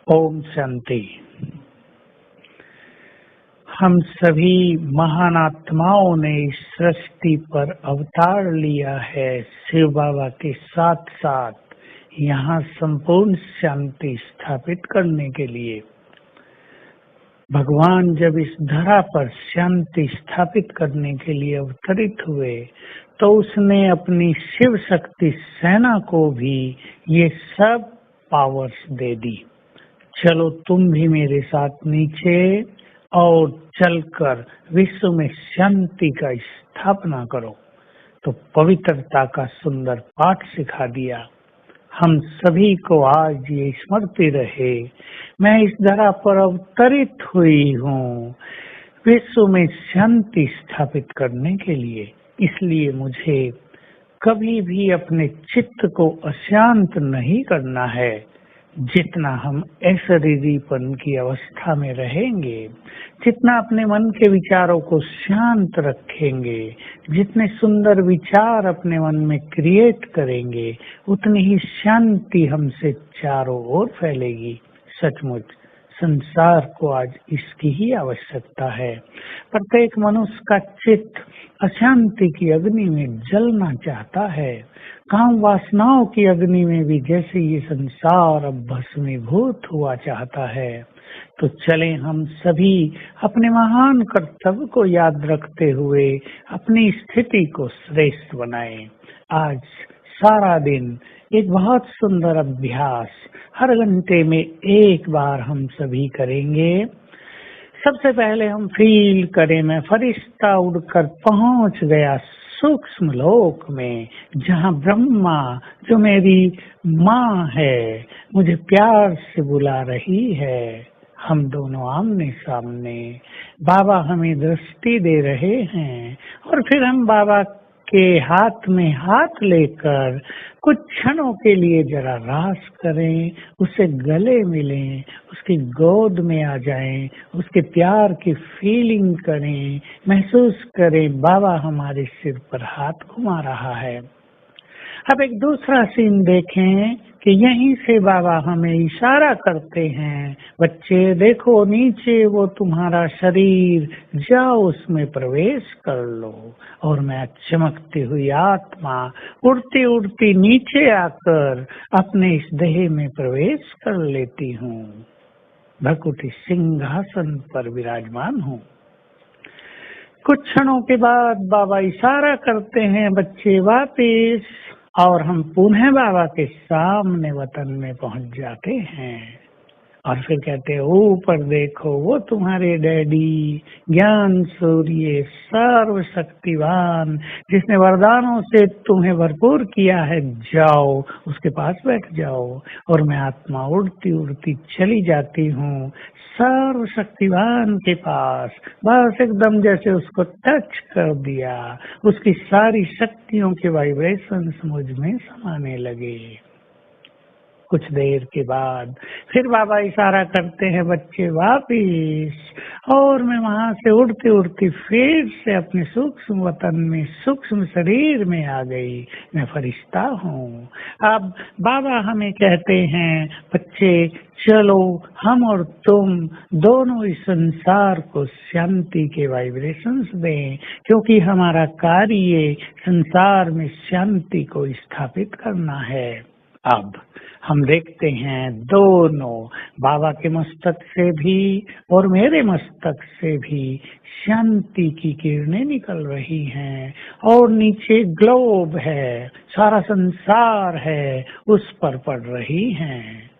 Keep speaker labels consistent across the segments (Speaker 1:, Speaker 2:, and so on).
Speaker 1: ओम शांति। हम सभी महान आत्माओं ने इस सृष्टि पर अवतार लिया है। शिव बाबा के साथ साथ यहाँ संपूर्ण शांति स्थापित करने के लिए। भगवान जब इस धरा पर शांति स्थापित करने के लिए अवतरित हुए तो उसने अपनी शिव शक्ति सेना को भी ये सब पावर्स दे दी। चलो तुम भी मेरे साथ नीचे और चलकर विश्व में शांति का स्थापना करो। तो पवित्रता का सुंदर पाठ सिखा दिया। हम सभी को आज ये स्मृति रहे, मैं इस धरा पर अवतरित हुई हूँ विश्व में शांति स्थापित करने के लिए। इसलिए मुझे कभी भी अपने चित्त को अशांत नहीं करना है। जितना हम अशरीरीपन की अवस्था में रहेंगे, जितना अपने मन के विचारों को शांत रखेंगे, जितने सुंदर विचार अपने मन में क्रिएट करेंगे, उतनी ही शांति हमसे चारों ओर फैलेगी। सचमुच संसार को आज इसकी ही आवश्यकता है। प्रत्येक मनुष्य का चित्त अशांति की अग्नि में जलना चाहता है। काम वासनाओं की अग्नि में भी जैसे ये संसार अब भस्मीभूत हुआ चाहता है। तो चलें हम सभी अपने महान कर्तव्य को याद रखते हुए अपनी स्थिति को श्रेष्ठ बनाएं। आज सारा दिन एक बहुत सुंदर अभ्यास हर घंटे में एक बार हम सभी करेंगे। सबसे पहले हम फील करें, मैं फरिश्ता उड़कर पहुंच गया सूक्ष्म लोक में, जहाँ ब्रह्मा जो मेरी माँ है मुझे प्यार से बुला रही है। हम दोनों आमने सामने, बाबा हमें दृष्टि दे रहे हैं और फिर हम बाबा के हाथ में हाथ लेकर कुछ क्षणों के लिए जरा रास करें, उससे गले मिलें, उसकी गोद में आ जाएं, उसके प्यार की फीलिंग करें, महसूस करें बाबा हमारे सिर पर हाथ घुमा रहा है। अब एक दूसरा सीन देखें कि यहीं से बाबा हमें इशारा करते हैं, बच्चे देखो नीचे वो तुम्हारा शरीर, जाओ उसमें प्रवेश कर लो। और मैं चमकती हुई आत्मा उड़ती उड़ती नीचे आकर अपने इस देह में प्रवेश कर लेती हूँ। भकुटी सिंहासन पर विराजमान हूँ। कुछ क्षणों के बाद बाबा इशारा करते हैं, बच्चे वापिस, और हम पुनः बाबा के सामने वतन में पहुंच जाते हैं। और फिर कहते हैं ऊपर देखो वो तुम्हारे डैडी, ज्ञान सूर्य, सर्वशक्तिवान, जिसने वरदानों से तुम्हें भरपूर किया है, जाओ उसके पास बैठ जाओ। और मैं आत्मा उड़ती उड़ती चली जाती हूँ सर्वशक्तिवान के पास। बस एकदम जैसे उसको टच कर दिया, उसकी सारी शक्तियों के वाइब्रेशंस मुझ में समाने लगे। कुछ देर के बाद फिर बाबा इशारा करते हैं, बच्चे वापिस, और मैं वहां से उड़ती उड़ती फिर से अपने सूक्ष्म वतन में, सूक्ष्म शरीर में आ गई। मैं फरिश्ता हूँ। अब बाबा हमें कहते हैं, बच्चे चलो हम और तुम दोनों इस संसार को शांति के वाइब्रेशंस दें, क्योंकि हमारा कार्य संसार में शांति को स्थापित करना है। अब हम देखते हैं दोनों, बाबा के मस्तक से भी और मेरे मस्तक से भी शांति की किरणें निकल रही हैं, और नीचे ग्लोब है, सारा संसार है, उस पर पड़ रही हैं।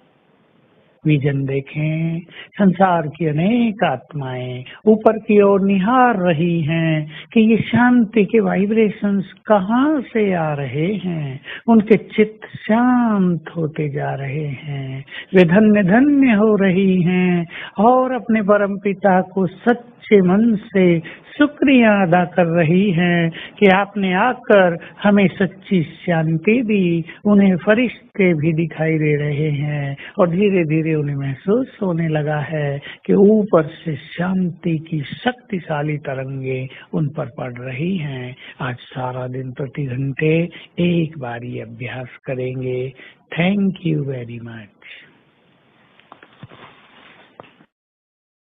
Speaker 1: विजन देखें, संसार की अनेक आत्माएं ऊपर की ओर निहार रही हैं कि ये शांति के वाइब्रेशंस कहाँ से आ रहे हैं। उनके चित्त शांत होते जा रहे हैं, वे धन्य धन्य हो रही हैं और अपने परमपिता को सच्चे मन से शुक्रिया अदा कर रही हैं कि आपने आकर हमें सच्ची शांति दी। उन्हें फरिश्ते भी दिखाई दे रहे हैं और धीरे धीरे उन्हें महसूस होने लगा है कि ऊपर से शांति की शक्तिशाली तरंगे उन पर पड़ रही हैं। आज सारा दिन प्रति घंटे एक बार ये अभ्यास करेंगे। Thank you very much.